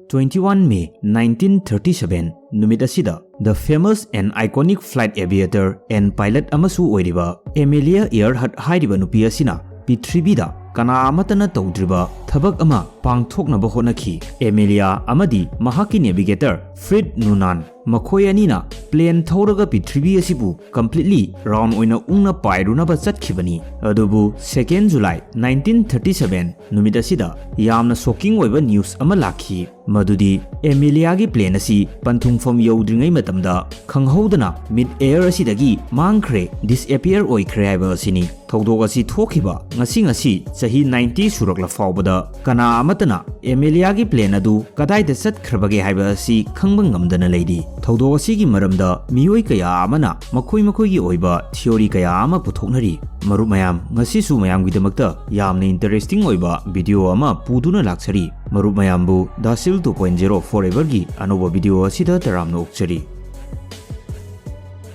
21 May 1937 numit asida the famous and iconic flight aviator and pilot amasu oiriba Amelia Earhart hairiba nupi asina Prithibida kana amatana tawdriba thabak ama pangthoknaba honaki. Amelia amadi mahaki navigator Fred Noonan makhoi anina plane thoraga Prithvi asibu completely round oina ungna pairunaba chatkhibani. Adubu 2nd July 1937 numit asida yamna shocking oiba news ama lakhi. Madudi Amelia gi plane asi panthungfam yodringai matamda khanghodana mid air asidagi mangkhre disappear oikhre haiba asini. Thodok asi thokhiba ngasi chahi 90 surakla fawbada kana amatana Amelia gi plane adu kadaida chatkhrbage haiba asi khangba ngamdana leidi. Thodok asi gi maramda miyoi kaya amana makhoi gi oiba theory kaya ama puthoknari. Marup mayam Ngashisu mayam gi damakta yamna interesting oiba video ama puduna laksari. Marup mayambu DAshil 2.0 4Ever gi anoba video asida taramna okchari.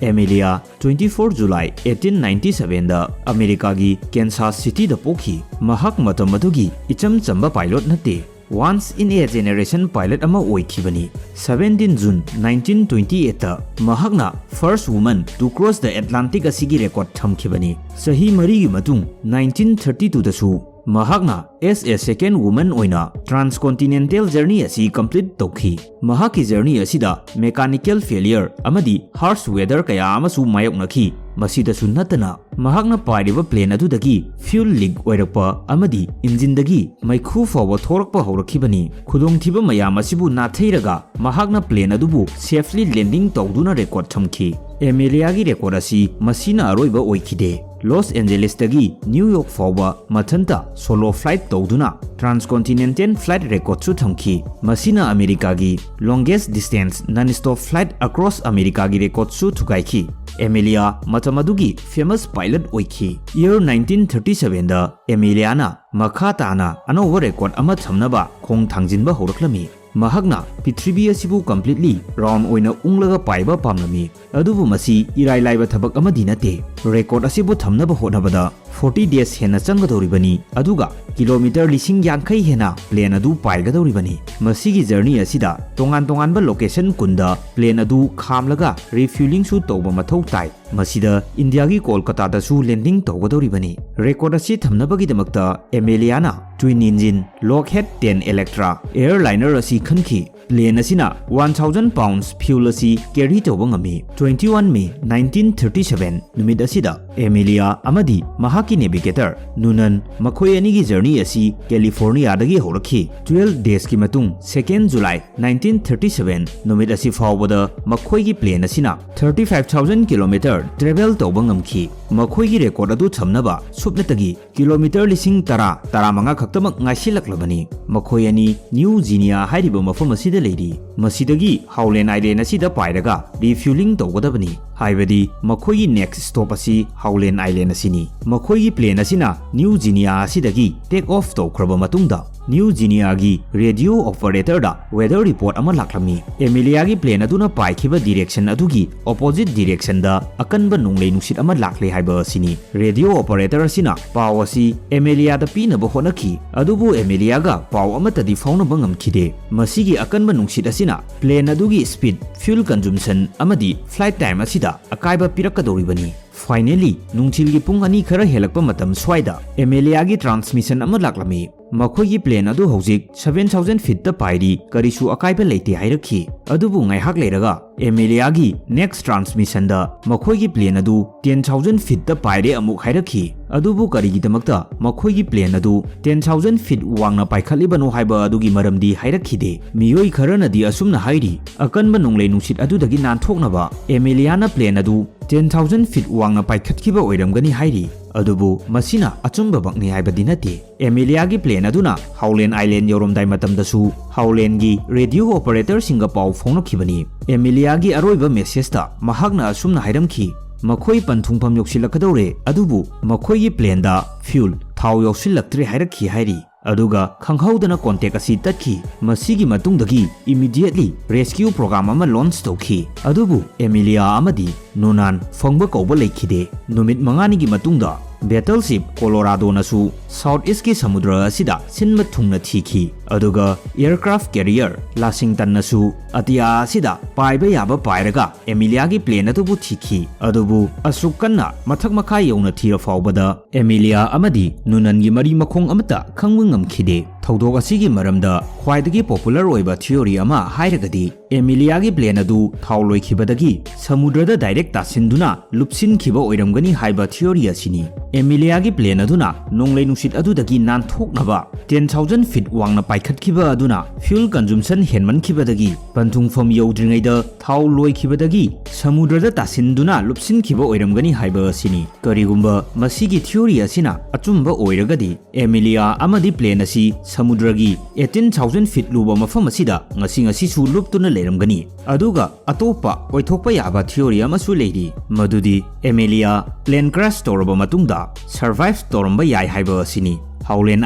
Amelia 24 July 1897 da America gi Kansas City da pokhi. Mahak matam adugi icham chamba pilot nate once in a generation pilot ama oikhibani. 17 June 1928 da mahakna first woman to cross the Atlantic asigi record thamkhibani. Sahi mari gi matung 1932 da su mahakna as a second woman oina transcontinental journey asi complete tokhi. Mahaki journey asida mechanical failure amadi harsh weather kaya amasu mayoknakhi. Masida sunnatana mahakna pairiba plane adudagi fuel leak oirakpa amadi engine dagi maikhu fawa thorakpa horakhibani. Khudong thiba mayam asibu nathairaga mahakna plane adubu safely landing tawduna record thamkhi. Amelia gi record asi masina aroiba oikhide. Los Angeles dagi New York fawa mathanta solo flight tawduna transcontinental flight record su thamki. Masina America gi longest distance non-stop flight across America gi record su thukaikhi. Amelia matamadugi famous pilot oikhi. Year 1937 da Amelia na makha tana anover record ama thamnaba khong thangjinba horaklami. Mahakna Prithvi asibu completely round oina unglaga paiba pamnami. Adubu masi irai laiba thabak amadi nate. Record asibu thamnaba honabada 40 days hena changadoribani. Aduga kilometer lising yankai hena plane adu paigadoribani. Masigi journey asida tongan ba location kunda plane adu khamlaga refueling su tawba mathau tai. Masida India gi Kolkata da su landing tawgadoribani. Record asi thamnabagi damakta Amelia na twin engine Lockheed 10 Electra airliner asi khanki. Plane asina 1000 pounds fuel asi carry tawba ngami. 21 May 1937 numit asida Amelia amadi mahaki navigator Noonan makhoi ani gi journey asi California dagi horakhi. 12 days ki matung 2nd July 1937 numit asi fawbada makhoi gi plane asina 35000 km travel tawba ngamki. Makhoi gi record adu thamnaba supnatagi kilometer lising 10 manga khaktamak ngaisilaklabani. Makhoi ani New Guinea hairiba mafam asida leidi. Masidagi Howland Island asida pairaga refueling tawgadabani. Haibadi makhoi gi next stop asi Howland Island asini. Makhoi gi plane asina New Guinea asidagi take off tawkraba matungda New Guinea gi radio operator da weather report ama laklami. Amelia gi plane aduna paikhiba direction adugi opposite direction da akanba nunglei nusit ama lakle haiba asini. Radio operator asina paw asi Amelia da pinaba honaki. Adubu Amelia ga paw amata di faunaba ngamkhide. Masigi akanba nungsit asina plane adugi speed, fuel consumption amadi flight time asida akaiba pirakadoribani. Finally, nungchilgi pung ani khara helakpa matam swaida Amelia gi transmission ama laklami. Makhoi gi plane adu hojik 7000 feet ta pairi karisu akaiba leite hairakhi. Adubu ngaihak leiraga Amelia gi next transmission da makhoi gi plane adu 10000 feet ta paire amuk hairakhi. Adubu karigi damakta makhoi gi plane adu 10000 feet wangna paikhalibano haiba adugi maramdi hairakhide. Miyoi kharana di asumna hairi akanba nunglei nungsit adu dagi nanthoknaba Amelia na plane adu 10,000 feet wangna paikhatkiba oiramgani hairi. Adubu masina achumba bakni haibadi nate. Amelia gi plane aduna Howland Island yoromdai matamdasu Howland gi radio operator singa paw phonokibani. Amelia gi aroiba message ta mahakna asumna hairamki. Makhoi panthungpham yoksilakadore adubu makhoi gi plane da fuel thau yoksilaktre hairakhi hairi. Aduga khanghaudana contact asi tatki. Masigi matungdagi immediately rescue program ama launch tawki. Adubu Amelia amadi Noonan fangba kauba leikhide. Numit mangani gi matungda battleship Colorado nasu Southeast ki samudra asida sinma thungna thiki. ꯑꯗꯨꯒ aircraft career ꯂꯥꯁꯤꯡꯇꯟꯅꯁꯨ ꯑꯇꯤꯌꯥ ꯑꯁꯤꯗ ꯄꯥꯏꯕ ꯌꯥꯕ ꯄꯥꯏꯔꯒ ꯑꯦꯃꯤꯂꯤꯌꯥꯒꯤ plan ꯑꯗꯨꯕꯨ ꯊꯤꯈꯤ ꯑꯗꯨꯕꯨ ꯑꯁꯨꯛ ꯀꯟꯅ ꯃꯊꯛ ꯃꯈꯥ ꯌꯧꯅ ꯊꯤꯔ ꯐꯥꯎꯕꯗ ꯑꯦꯃꯤꯂꯤꯌꯥ ꯑꯃꯗꯤ ꯅꯨꯅꯟꯒꯤ ꯃꯔꯤ ꯃꯈꯣꯡ ꯑꯃꯠꯇ ꯈꯪꯕ ꯉꯝꯈꯤꯗꯦ ꯊꯧꯗꯣꯛ ꯑꯁꯤꯒꯤ ꯃꯔꯝꯗ ꯈ꯭ꯋꯥꯏꯗꯒꯤ ꯄꯣꯄꯨꯂꯔ ꯑꯣꯏꯕ ꯊꯤꯑꯣꯔꯤ ꯑꯃ ꯍꯥꯏꯔꯒꯗꯤ ꯑꯦꯃꯤꯂꯤꯌꯥꯒꯤ ꯄ꯭ꯂꯦꯟ ꯑꯗꯨ ꯊꯥꯎ ꯂꯣꯏꯈꯤꯕꯗꯒꯤ ꯁꯃꯨꯗ꯭ꯔꯗ ꯗꯥꯏꯔꯦꯛ ꯇꯥꯁꯤꯟꯗꯨꯅ ꯂꯨꯞꯁꯤꯟꯈꯤꯕ ꯑꯣꯏꯔꯝꯒꯅꯤ ꯍꯥꯏꯕ ꯊꯤꯑꯣꯔꯤ ꯑꯁꯤꯅꯤ ꯑꯦꯃꯤꯂꯤꯌꯥꯒꯤ ꯄ꯭ꯂꯦꯟ ꯑꯗꯨꯅ ꯅꯣꯡꯂꯩ ꯅꯨꯡꯁꯤꯠ ꯑꯗꯨꯗꯒꯤ ꯅꯥꯟꯊꯣꯛꯅꯕ 10,000 ꯐꯤꯠ ꯋꯥꯡꯅ ꯄꯥꯏꯈꯠꯈꯤꯕ ꯑꯗꯨꯅ ꯐ꯭ꯌꯨꯜ ꯀꯟꯖꯨꯝꯁꯟ ꯍꯦꯟꯃꯟꯈꯤꯕꯗꯒꯤ ꯄꯟꯊꯨꯡꯐꯝ ꯌꯧꯗ꯭ꯔꯤꯉꯩꯗ ꯊꯥꯎ ꯂꯣꯏꯈꯤꯕꯗꯒꯤ ꯁꯃꯨꯗ꯭ꯔꯗ ꯇꯥꯁꯤꯟꯗꯨꯅ ꯂꯨꯞꯁꯤꯟꯈꯤꯕ ꯑꯣꯏꯔꯝꯒꯅꯤ ꯍꯥꯏꯕ ꯑꯁꯤꯅꯤ ꯀꯔꯤꯒꯨꯝꯕ ꯃꯁꯤꯒꯤ ꯊꯤꯑꯣꯔꯤ ꯑꯁꯤꯅ ꯑꯆꯨꯝꯕ ꯑꯣꯏꯔꯒꯗꯤ ꯑꯦꯃꯤꯂꯤꯌꯥ ꯑꯃꯗꯤ ꯄ꯭ꯂꯦꯟ ꯑꯁꯤ ꯁꯃꯨꯗ꯭ꯔꯒꯤ 18,000 ꯐꯤꯠ ꯂꯨꯕ ꯃꯐꯝ ꯑꯁꯤꯗ ꯉꯁꯤꯁꯨ ꯂꯨꯞꯇꯨꯅ ꯂꯩꯔꯝꯒꯅꯤ ꯑꯗꯨꯒ ꯑꯇꯣꯞꯄ ꯑꯣꯏꯊꯣꯛꯄ ꯌꯥꯕ ꯊꯤꯑꯣꯔꯤ ꯑꯃꯁꯨ ꯂꯩꯔꯤ ꯃꯗꯨꯗꯤ ꯑꯦꯃꯤꯂꯤꯌꯥ ꯄ꯭ꯂꯦꯟ ꯀ꯭ꯔꯥꯁ ꯇꯧꯔꯕ ꯃꯇꯨꯡꯗ ꯁꯔꯚꯥꯏꯚ ꯇꯧꯔꯝꯕ ꯌꯥꯏ ꯍꯥꯏꯕ ꯑꯁꯤꯅꯤ ꯍꯥꯎꯂꯦꯟ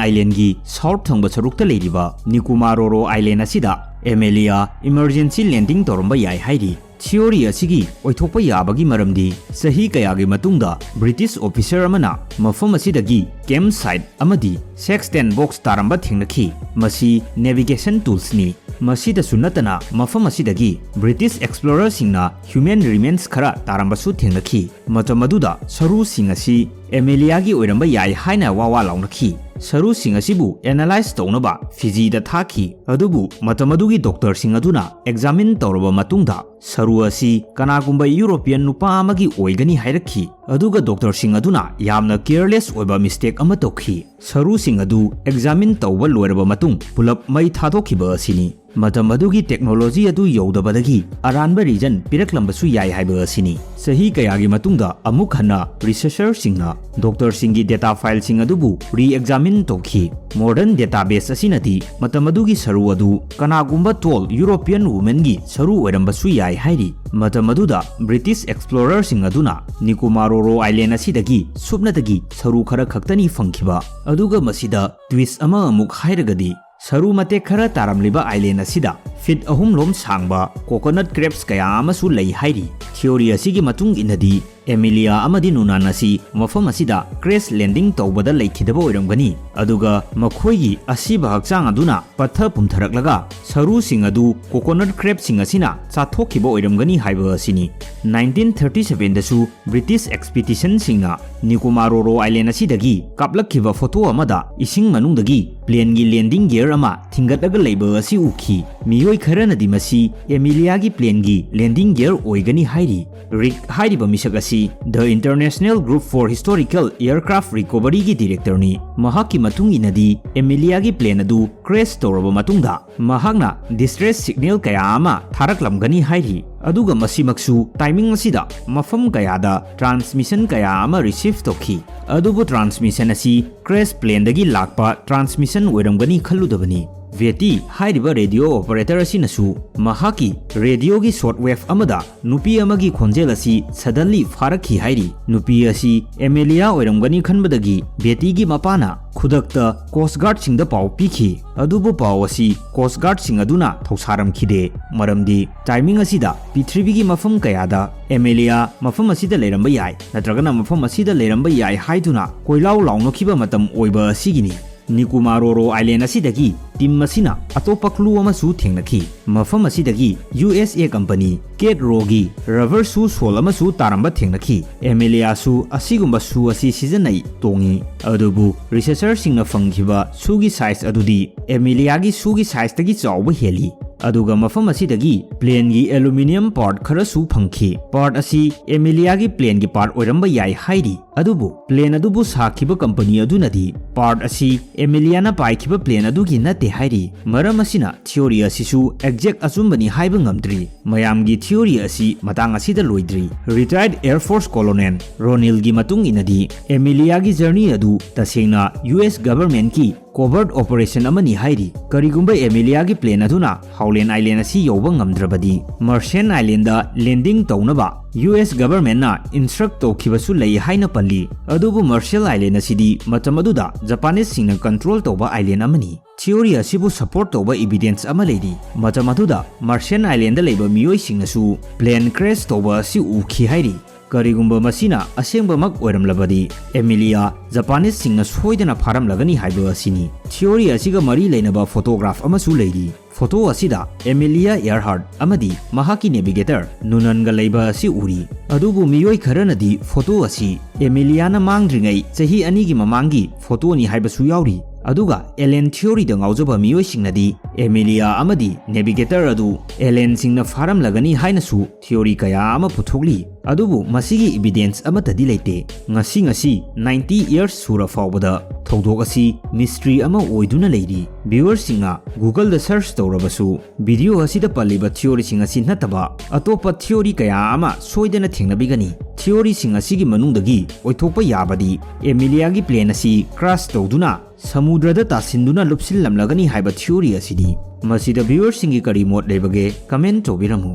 ꯑꯥꯏꯂꯦꯟꯒꯤ ꯁꯥꯎꯊ ꯊꯪꯕ ꯁꯔꯨꯛꯇ ꯂꯩꯔꯤꯕ ꯅꯤꯀꯨꯃꯥꯔꯣꯔꯣ ꯑꯥꯏꯂꯦꯟ ꯑꯁꯤꯗ ꯑꯦꯃꯤꯂꯤꯌꯥ ꯏꯃꯔꯖꯦꯟꯁꯤ ꯂꯦꯟꯗꯤꯡ ꯇꯧꯔꯝꯕ ꯌꯥꯏ ꯍꯥꯏꯔꯤ ꯊꯤꯑꯣꯔꯤ ꯑꯁꯤꯒꯤ ꯑꯣꯏꯊꯣꯛꯄ ꯌꯥꯕꯒꯤ ꯃꯔꯝꯗꯤ ꯆꯍꯤ ꯀꯌꯥꯒꯤ ꯃꯇꯨꯡꯗ ꯕ꯭ꯔꯤꯇꯤꯁ ꯑꯣꯐꯤꯁꯔ ꯑꯃꯅ ꯃꯐꯝ ꯑꯁꯤꯗꯒꯤ ꯀꯦꯝꯞ ꯁꯥꯏꯠ ꯑꯃꯗꯤ ꯁꯦꯛꯁꯇꯦꯟ ꯕꯣꯛꯁ ꯇꯥꯔꯝꯕ ꯊꯦꯡꯅꯈꯤ ꯃꯁꯤ ꯅꯦꯚꯤꯒꯦꯁꯟ ꯇꯨꯜꯁꯅꯤ ꯃꯁꯤꯗꯁꯨ ꯅꯠꯇꯅ ꯃꯐꯝ ꯑꯁꯤꯗꯒꯤ ꯕ꯭ꯔꯤꯇꯤꯁ ꯑꯦꯛꯁꯄ꯭ꯂꯣꯔꯔꯁꯤꯡꯅ ꯍ꯭ꯌꯨꯃꯦꯟ ꯔꯤꯃꯦꯟꯁ ꯈꯔ ꯇꯥꯔꯝꯕꯁꯨ ꯊꯦꯡꯅꯈꯤ ꯃꯇꯝ ꯑꯗꯨꯗ ꯁꯔꯨꯁꯤꯡ ꯑꯁꯤ ꯑꯦꯃꯤꯂꯤꯌꯥꯒꯤ ꯑꯣꯏꯔꯝꯕ ꯌꯥꯏ ꯍꯥꯏꯅ ꯋꯥ ꯂꯥꯎꯅꯈꯤ ꯁꯔꯨꯁꯤꯡ ꯑꯁꯤꯕꯨ ꯑꯦꯅꯥꯂꯥꯏꯖ ꯇꯧꯅꯕ ꯐꯤꯖꯤꯗ ꯊꯥꯈꯤ ꯑꯗꯨꯕꯨ ꯃꯇꯝ ꯑꯗꯨꯒꯤ ꯗꯣꯛꯇꯔꯁꯤꯡ ꯑꯗꯨꯅ ꯑꯦꯛꯖꯥꯃꯤꯟ ꯇꯧꯔꯕ ꯃꯇꯨꯡꯗ ꯁꯔꯨ ꯑꯁꯤ ꯀꯅꯥꯒꯨꯝꯕ ꯌꯨꯔꯣꯄꯤꯌꯟ ꯅꯨꯄꯥ ꯑꯃꯒꯤ ꯑꯣꯏꯒꯅꯤ ꯍꯥꯏꯔꯛꯈꯤ ꯑꯗꯨꯒ ꯗꯣꯛꯇꯔꯁꯤꯡ ꯑꯗꯨꯅ ꯌꯥꯝꯅ ꯀꯦꯌꯔꯂꯦꯁ ꯑꯣꯏꯕ ꯃꯤꯁꯇꯦꯛ ꯑꯃ ꯇꯧꯈꯤ ꯁꯔꯨꯁꯤꯡ ꯑꯗꯨ ꯑꯦꯛꯖꯥꯃꯤꯟ ꯇꯧꯕ ꯂꯣꯏꯔꯕ ꯃꯇꯨꯡ ꯄꯨꯂꯞ ꯃꯩ ꯊꯥꯗꯣꯛꯈꯤꯕ ꯑꯁꯤꯅꯤ ꯃꯇꯝ ꯑꯗꯨꯒꯤ ꯇꯦꯛꯅꯣꯂꯣꯖꯤ ꯑꯗꯨ ꯌꯧꯗꯕꯗꯒꯤ ꯑꯔꯥꯟꯕ ꯔꯤꯖꯟ ꯄꯤꯔꯛꯂꯝꯕꯁꯨ ꯌꯥꯏ ꯍꯥꯏꯕ ꯑꯁꯤꯅꯤ ꯆꯍꯤ ꯀꯌꯥꯒꯤ ꯃꯇꯨꯡꯗ ꯑꯃꯨꯛ ꯍꯟꯅ ꯔꯤꯁꯔꯆꯔꯁꯤꯡꯅ ꯗꯣꯛꯇꯔꯁꯤꯡꯒꯤ ꯗꯦꯇꯥ ꯐꯥꯏꯜꯁꯤꯡ ꯑꯗꯨꯕꯨ ꯔꯤꯑꯦꯛꯖꯥꯃꯤꯟ ꯇꯧꯈꯤ ꯃꯣꯗꯔꯟ ꯗꯦꯇꯥꯕꯦꯁ ꯑꯁꯤꯅꯗꯤ ꯃꯇꯝ ꯑꯗꯨꯒꯤ ꯁꯔꯨ ꯑꯗꯨ ꯀꯅꯥꯒꯨꯝꯕ ꯇꯣꯜ ꯌꯨꯔꯣꯄꯤꯌꯟ ꯋꯨꯃꯦꯟꯒꯤ ꯁꯔꯨ ꯑꯣꯏꯔꯝꯕꯁꯨ ꯌꯥꯏ ꯍꯥꯏꯔꯤ ꯃꯇꯝ ꯑꯗꯨꯗ ꯕ꯭ꯔꯤꯇꯤꯁ ꯑꯦꯛꯁꯄ꯭ꯂꯣꯔꯔꯁꯤꯡ ꯑꯗꯨꯅ ꯅꯤꯀꯨꯃꯥꯔꯣꯔꯣ ꯑꯥꯏꯂꯦꯟ ꯑꯁꯤꯗꯒꯤ ꯁꯨꯞꯅꯇꯒꯤ ꯁꯔꯨ ꯈꯔ ꯈꯛꯇꯅꯤ ꯐꯪꯈꯤꯕ ꯑꯗꯨꯒ ꯃꯁꯤꯗ ꯇ꯭ꯋꯤꯁ ꯑꯃ ꯑꯃꯨꯛ ꯍꯥꯏꯔꯒꯗꯤ ꯁꯔꯨ ꯃꯇꯦꯛ ꯈꯔ ꯇꯥꯔꯝꯂꯤꯕ ꯑꯥꯏꯂꯦꯟ ꯑꯁꯤꯗ ꯐꯤꯠ 3 ꯂꯣꯝ ꯁꯥꯡꯕ ꯀꯣꯀꯣꯅꯠ ꯀ꯭ꯔꯦꯞꯁ ꯀꯌꯥ ꯑꯃꯁꯨ ꯂꯩ ꯍꯥꯏꯔꯤ ꯊꯤꯑꯣꯔꯤ ꯑꯁꯤꯒꯤ ꯃꯇꯨꯡ ꯏꯟꯅꯗꯤ ꯑꯦꯃꯤꯂꯤꯌꯥ ꯑꯃꯗꯤ ꯅꯨꯅꯥꯟ ꯑꯁꯤ ꯃꯐꯝ ꯑꯁꯤꯗ ꯀ꯭ꯔꯦꯁ ꯂꯦꯟꯗꯤꯡ ꯇꯧꯕꯗ ꯂꯩꯈꯤꯗꯕ ꯑꯣꯏꯔꯝꯒꯅꯤ ꯑꯗꯨꯒ ꯃꯈꯣꯏꯒꯤ ꯑꯁꯤꯕ ꯍꯛꯆꯥꯡ ꯑꯗꯨꯅ ꯄꯠꯊ ꯄꯨꯝꯊꯔꯛꯂꯒ ꯁꯔꯨꯁꯤꯡ ꯑꯗꯨ ꯀꯣꯀꯣꯅꯠ ꯀ꯭ꯔꯦꯞꯁꯤꯡ ꯑꯁꯤꯅ ꯆꯥꯊꯣꯛꯈꯤꯕ ꯑꯣꯏꯔꯝꯒꯅꯤ ꯍꯥꯏꯕ ꯑꯁꯤꯅꯤ 1937ꯗꯁꯨ ꯕ꯭ꯔꯤꯇꯤꯁ ꯑꯦꯛꯁꯄꯤꯗꯤꯁꯟꯁꯤꯡꯅ ꯅꯤꯀꯨꯃꯥꯔꯣꯔꯣ ꯑꯥꯏꯂꯦꯟ ꯑꯁꯤꯗꯒꯤ ꯀꯥꯞꯂꯛꯈꯤꯕ ꯐꯣꯇꯣ ꯑꯃꯗ ꯏꯁꯤꯡ ꯃꯅꯨꯡꯗꯒꯤ ꯄ꯭ꯂꯦꯟꯒꯤ ꯂꯦꯟꯗꯤꯡ ꯒꯤꯌꯔ ꯑꯃ ꯊꯤꯡꯒꯠꯂꯒ ꯂꯩꯕ ꯑꯁꯤ ꯎꯈꯤ ꯃꯤꯑꯣꯏ ꯈꯔꯅꯗꯤ ꯃꯁꯤ ꯑꯦꯃꯤꯂꯤꯌꯥꯒꯤ ꯄ꯭ꯂꯦꯟꯒꯤ ꯂꯦꯟꯗꯤꯡ ꯒꯤꯌꯔ ꯑꯣꯏꯒꯅꯤ ꯍꯥꯏꯔꯤ ꯔꯤꯛ ꯍꯥꯏꯔꯤꯕ ꯃꯤꯁꯛ ꯑꯁꯤ the international group for historical aircraft ꯔꯤꯀꯣꯚꯔꯤꯒꯤ ꯗꯤꯔꯦꯛꯇꯔꯅꯤ ꯃꯍꯥꯛꯀꯤ ꯃꯇꯨꯡ ꯏꯟꯅꯗꯤ ꯑꯦꯃꯤꯂꯤꯌꯥꯒꯤ ꯄ꯭ꯂꯦꯟ ꯑꯗꯨ ꯀ꯭ꯔꯦꯁ ꯇꯧꯔꯕ ꯃꯇꯨꯡꯗ ꯃꯍꯥꯛꯅ ꯗꯤꯁꯇ꯭ꯔꯦꯁ ꯁꯤꯒꯅꯦꯜ ꯀꯌꯥ ꯑꯃ ꯊꯥꯔꯛꯂꯝꯒꯅꯤ ꯍꯥꯏꯔꯤ ꯑꯗꯨꯒ ꯃꯁꯤꯃꯛꯁꯨ ꯇꯥꯏꯃꯤꯡ ꯑꯁꯤꯗ ꯃꯐꯝ ꯀꯌꯥꯗ ꯇ꯭ꯔꯥꯟꯁꯃꯤꯁꯟ ꯀꯌꯥ ꯑꯃ ꯔꯤꯁꯤꯚ ꯇꯧꯈꯤ ꯑꯗꯨꯕꯨ ꯇ꯭ꯔꯥꯟꯁꯃꯤꯁꯟ ꯑꯁꯤ ꯀ꯭ꯔꯦꯁ ꯄ꯭ꯂꯦꯟꯗꯒꯤ ꯂꯥꯛꯄ ꯇ꯭ꯔꯥꯟꯁꯃꯤꯁꯟ ꯑꯣꯏꯔꯝꯒꯅꯤ ꯈꯜꯂꯨꯗꯕꯅꯤ ꯚꯦꯇꯤ ꯍꯥꯏꯔꯤꯕ ꯔꯦꯗꯤꯑꯣ ꯑꯣꯄꯔꯦꯇꯔ ꯑꯁꯤꯅꯁꯨ ꯃꯍꯥꯛꯀꯤ ꯔꯦꯗꯤꯑꯣꯒꯤ ꯁꯣꯔꯠ ꯋꯦꯚ ꯑꯃꯗ ꯅꯨꯄꯤ ꯑꯃꯒꯤ ꯈꯣꯟꯖꯦꯜ ꯑꯁꯤ ꯁꯗꯟꯂꯤ ꯐꯥꯔꯛꯈꯤ ꯍꯥꯏꯔꯤ ꯅꯨꯄꯤ ꯑꯁꯤ ꯑꯦꯃꯤꯂꯤꯌꯥ ꯑꯣꯏꯔꯝꯒꯅꯤ ꯈꯟꯕꯗꯒꯤ ꯚꯦꯇꯤꯒꯤ ꯃꯄꯥꯅ ꯈꯨꯗꯛꯇ ꯀꯣꯁꯠ ꯒꯥꯔꯗꯁꯤꯡꯗ ꯄꯥꯎ ꯄꯤꯈꯤ ꯑꯗꯨꯕꯨ ꯄꯥꯎ ꯑꯁꯤ ꯀꯣꯁꯠ ꯒꯥꯔꯗꯁꯤꯡ ꯑꯗꯨꯅ ꯊꯧꯁꯥꯔꯝꯈꯤꯗꯦ ꯃꯔꯝꯗꯤ ꯇꯥꯏꯃꯤꯡ ꯑꯁꯤꯗ ꯄ꯭ꯔꯤꯊꯤꯕꯤꯒꯤ ꯃꯐꯝ ꯀꯌꯥꯗ ꯑꯦꯃꯤꯂꯤꯌꯥ ꯃꯐꯝ ꯑꯁꯤꯗ ꯂꯩꯔꯝꯕ ꯌꯥꯏ ꯅꯠꯇ꯭ꯔꯒꯅ ꯃꯐꯝ ꯑꯁꯤꯗ ꯂꯩꯔꯝꯕ ꯌꯥꯏ ꯍꯥꯏꯗꯨꯅ ꯀꯣꯏꯂꯥꯎ ꯂꯥꯎꯅꯈꯤꯕ ꯃꯇꯝ ꯑꯣꯏꯕ ꯑꯁꯤꯒꯤꯅꯤ ꯅꯤꯀꯨꯃꯥꯔꯣꯔꯣ ꯑꯥꯏꯂꯦꯟ ꯑꯁꯤꯗꯒꯤ ꯇꯤꯝ ꯑꯁꯤꯅ ꯑꯇꯣꯞꯄ ꯀ꯭ꯂꯨ ꯑꯃꯁꯨ ꯊꯦꯡꯅꯈꯤ ꯃꯐꯝ ꯑꯁꯤꯗꯒꯤ USA ꯀꯝꯄꯅꯤ ꯀꯦꯠ ꯔꯣꯒꯤ ꯔꯕꯔ ꯁꯨ ꯁꯣꯜ ꯑꯃꯁꯨ ꯇꯥꯔꯝꯕ ꯊꯦꯡꯅꯈꯤ ꯑꯦꯃꯤꯂꯤꯌꯥꯁꯨ ꯑꯁꯤꯒꯨꯝꯕ ꯁꯨ ꯑꯁꯤ ꯁꯤꯖꯤꯟꯅꯩ ꯇꯣꯡꯉꯤ ꯑꯗꯨꯕꯨ ꯔꯤꯁꯔꯆꯔꯁꯤꯡꯅ ꯐꯪꯈꯤꯕ ꯁꯨꯒꯤ ꯁꯥꯏꯖ ꯑꯗꯨꯗꯤ ꯑꯦꯃꯤꯂꯤꯌꯥꯒꯤ ꯁꯨꯒꯤ ꯁꯥꯏꯖꯇꯒꯤ ꯆꯥꯎꯕ ꯍꯦꯜꯂꯤ ꯑꯗꯨꯒ ꯃꯐꯝ ꯑꯁꯤꯗꯒꯤ ꯄ꯭ꯂꯦꯟꯒꯤ ꯑꯦꯂꯨꯃꯤꯅꯤꯌꯝ ꯄꯥꯔꯠ ꯈꯔꯁꯨ ꯐꯪꯈꯤ ꯄꯥꯔꯠ ꯑꯁꯤ ꯑꯦꯃꯤꯂꯤꯌꯥꯒꯤ ꯄ꯭ꯂꯦꯟꯒꯤ ꯄꯥꯔꯠ ꯑꯣꯏꯔꯝꯕ ꯌꯥꯏ ꯍꯥꯏꯔꯤ ꯑꯗꯨꯕꯨ ꯄ꯭ꯂꯦꯟ ꯑꯗꯨꯕꯨ ꯁꯥꯈꯤꯕ ꯀꯝꯄꯅꯤ ꯑꯗꯨꯅꯗꯤ ꯄꯥꯔꯠ ꯑꯁꯤ ꯑꯦꯃꯤꯂꯤꯌꯥꯅ ꯄꯥꯏꯈꯤꯕ ꯄ꯭ꯂꯦꯟ ꯑꯗꯨꯒꯤ ꯅꯠꯇꯦ ꯍꯥꯏꯔꯤ ꯃꯔꯝ ꯑꯁꯤꯅ ꯊꯤꯑꯣꯔꯤ ꯑꯁꯤꯁꯨ ꯑꯦꯛꯖꯦꯛ ꯑꯆꯨꯝꯕꯅꯤ ꯍꯥꯏꯕ ꯉꯝꯗ꯭ꯔꯤ ꯃꯌꯥꯝꯒꯤ ꯊꯤꯑꯣꯔꯤ ꯑꯁꯤ ꯃꯇꯥꯡ ꯑꯁꯤꯗ ꯂꯣꯏꯗ꯭ꯔꯤ ꯔꯤꯇꯥꯌꯔꯗ ꯑꯦꯌꯔ ꯐꯣꯔꯁ ꯀꯣꯂꯣꯅꯦꯜ ꯔꯣꯅꯤꯜꯒꯤ ꯃꯇꯨꯡ ꯏꯟꯅꯗꯤ ꯑꯦꯃꯤꯂꯤꯌꯥꯒꯤ ꯖꯔꯅꯤ ꯑꯗꯨ ꯇꯁꯦꯡꯅ US ꯒꯚꯔꯟꯃꯦꯟꯠꯀꯤ ꯀꯣꯚꯔꯠ ꯑꯣꯄꯔꯦꯁꯟ ꯑꯃꯅꯤ ꯍꯥꯏꯔꯤ ꯀꯔꯤꯒꯨꯝꯕ ꯑꯦꯃꯤꯂꯤꯌꯥꯒꯤ ꯄ꯭ꯂꯦꯟ ꯑꯗꯨꯅ ꯍꯥꯎꯂꯦꯟ ꯑꯥꯏꯂꯦꯟ ꯑꯁꯤ ꯌꯧꯕ ꯉꯝꯗ꯭ꯔꯕꯗꯤ ꯃꯥꯔꯁꯤꯌꯟ ꯑꯥꯏꯂꯦꯟꯗ ꯂꯦꯟꯗꯤꯡ ꯇꯧꯅꯕ US ꯒꯚꯔꯟꯃꯦꯟꯠꯅ ꯏꯟꯁꯇ꯭ꯔꯛ ꯇꯧꯈꯤꯕꯁꯨ ꯂꯩ ꯍꯥꯏꯅ ꯄꯜꯂꯤ ꯑꯗꯨꯕꯨ ꯃꯥꯔꯁꯦꯜ ꯑꯥꯏꯂꯦꯟ ꯑꯁꯤꯗꯤ ꯃꯇꯝ ꯑꯗꯨꯗ ꯖꯄꯥꯅꯤꯁꯁꯤꯡꯅ ꯀꯟꯇ꯭ꯔꯣꯜ ꯇꯧꯕ ꯑꯥꯏꯂꯦꯟ ꯑꯃꯅꯤ ꯊꯤꯑꯣꯔꯤ ꯑꯁꯤꯕꯨ ꯁꯄꯣꯔꯠ ꯇꯧꯕ ꯏꯕꯤꯗꯦꯟꯁ ꯑꯃ ꯂꯩꯔꯤ ꯃꯇꯝ ꯑꯗꯨꯗ ꯃꯥꯔꯁꯤꯌꯟ ꯑꯥꯏꯂꯦꯟꯗ ꯂꯩꯕ ꯃꯤꯑꯣꯏꯁꯤꯡꯅꯁꯨ ꯄ꯭ꯂꯦꯟ ꯀ꯭ꯔꯦꯁ ꯇꯧꯕ ꯑꯁꯤ ꯎꯈꯤ ꯍꯥꯏꯔꯤ ꯀꯔꯤꯒꯨꯝꯕ ꯃꯁꯤꯅ ꯑꯁꯦꯡꯕꯃꯛ ꯑꯣꯏꯔꯝꯂꯕꯗꯤ ꯑꯦꯃꯤꯂꯤꯌꯥ ꯖꯄꯥꯅꯤꯁꯁꯤꯡꯅ ꯁꯣꯏꯗꯅ ꯐꯥꯔꯝꯂꯒꯅꯤ ꯍꯥꯏꯕ ꯑꯁꯤꯅꯤ꯫ ꯊꯤꯑꯣꯔꯤ ꯑꯁꯤꯒ ꯃꯔꯤ ꯂꯩꯅꯕ ꯐꯣꯇꯣꯒ꯭ꯔꯥꯐ ꯑꯃꯁꯨ ꯂꯩꯔꯤ꯫ ꯐꯣꯇꯣ ꯑꯁꯤꯗ ꯑꯦꯃꯤꯂꯤꯌꯥ ꯑꯦꯔꯍꯥꯔꯠ ꯑꯃꯗꯤ ꯃꯍꯥꯛꯀꯤ ꯅꯦꯚꯤꯒꯦꯇꯔ ꯅꯨꯅꯟꯒ ꯂꯩꯕ ꯑꯁꯤ ꯎꯔꯤ꯫ ꯑꯗꯨꯕꯨ ꯃꯤꯑꯣꯏ ꯈꯔꯅꯗꯤ ꯐꯣꯇꯣ ꯑꯁꯤ ꯑꯦꯃꯤꯂꯤꯌꯥꯅ ꯃꯥꯡꯗ꯭ꯔꯤꯉꯩ ꯆꯍꯤ 2ꯒꯤ ꯃꯃꯥꯡꯒꯤ ꯐꯣꯇꯣꯅꯤ ꯍꯥꯏꯕꯁꯨ ꯌꯥꯎꯔꯤ꯫ ꯑꯗꯨꯒ ꯑꯦꯂꯦꯟ ꯊꯤꯑꯣꯔꯤꯗ ꯉꯥꯎꯖꯕ ꯃꯤꯑꯣꯏꯁꯤꯡꯅꯗꯤ ꯑꯦꯃꯤꯂꯤꯌꯥ ꯑꯃꯗꯤ ꯅꯦꯚꯤꯒꯦꯇꯔ ꯑꯗꯨ ꯑꯦꯂꯦꯟꯁꯤꯡꯅ ꯐꯥꯔꯝꯂꯒꯅꯤ ꯍꯥꯏꯅꯁꯨ ꯊꯤꯑꯣꯔꯤ ꯀꯌꯥ ꯑꯃ ꯄꯨꯊꯣꯛꯂꯤ꯫ ꯑꯗꯨꯕꯨ ꯃꯁꯤꯒꯤ ꯏꯕꯤꯗꯦꯟꯁ ꯑꯃꯠꯇꯗꯤ ꯂꯩꯇꯦ꯫ ꯉꯁꯤ 90 ꯏꯌꯔꯁ ꯁꯨꯔ ꯐꯥꯎꯕꯗ ꯊꯧꯗꯣꯛ ꯑꯁꯤ ꯃꯤꯁꯇ꯭ꯔꯤ ꯑꯃ ꯑꯣꯏꯗꯨꯅ ꯂꯩꯔꯤ꯫ ꯚ꯭ꯌꯨꯋꯔꯁꯤꯡꯅ ꯒꯨꯒꯜꯗ ꯁꯔꯆ ꯇꯧꯔꯕꯁꯨ ꯚꯤꯗꯤꯑꯣ ꯑꯁꯤꯗ ꯄꯜꯂꯤꯕ ꯊꯤꯑꯣꯔꯤꯁꯤꯡ ꯑꯁꯤ ꯅꯠꯇꯕ ꯑꯇꯣꯞꯄ ꯊꯤꯑꯣꯔꯤ ꯀꯌꯥ ꯑꯃ ꯁꯣꯏꯗꯅ ꯊꯦꯡꯅꯕꯤꯒꯅꯤ꯫ ꯊꯤꯑꯣꯔꯤꯁꯤꯡ ꯑꯁꯤꯒꯤ ꯃꯅꯨꯡꯗꯒꯤ ꯑꯣꯏꯊꯣꯛꯄ ꯌꯥꯕꯗꯤ ꯑꯦꯃꯤꯂꯤꯌꯥꯒꯤ ꯄ꯭ꯂꯦꯟ ꯑꯁꯤ ꯀ꯭ꯔꯥꯁ ꯇꯧꯗꯨꯅ ꯁꯃꯨꯗ꯭ꯔꯗ ꯇꯥꯁꯤꯟꯗꯨꯅ ꯂꯨꯞꯁꯤꯜꯂꯝꯂꯒꯅꯤ ꯍꯥꯏꯕ ꯊꯤꯑꯣꯔꯤ ꯑꯁꯤꯅꯤ꯫ ꯃꯁꯤꯗ ꯚ꯭ꯌꯨꯋꯔꯁꯤꯡꯒꯤ ꯀꯔꯤ ꯃꯣꯠ ꯂꯩꯕꯒꯦ ꯀꯃꯦꯟ ꯇꯧꯕꯤꯔꯝꯃꯨ꯫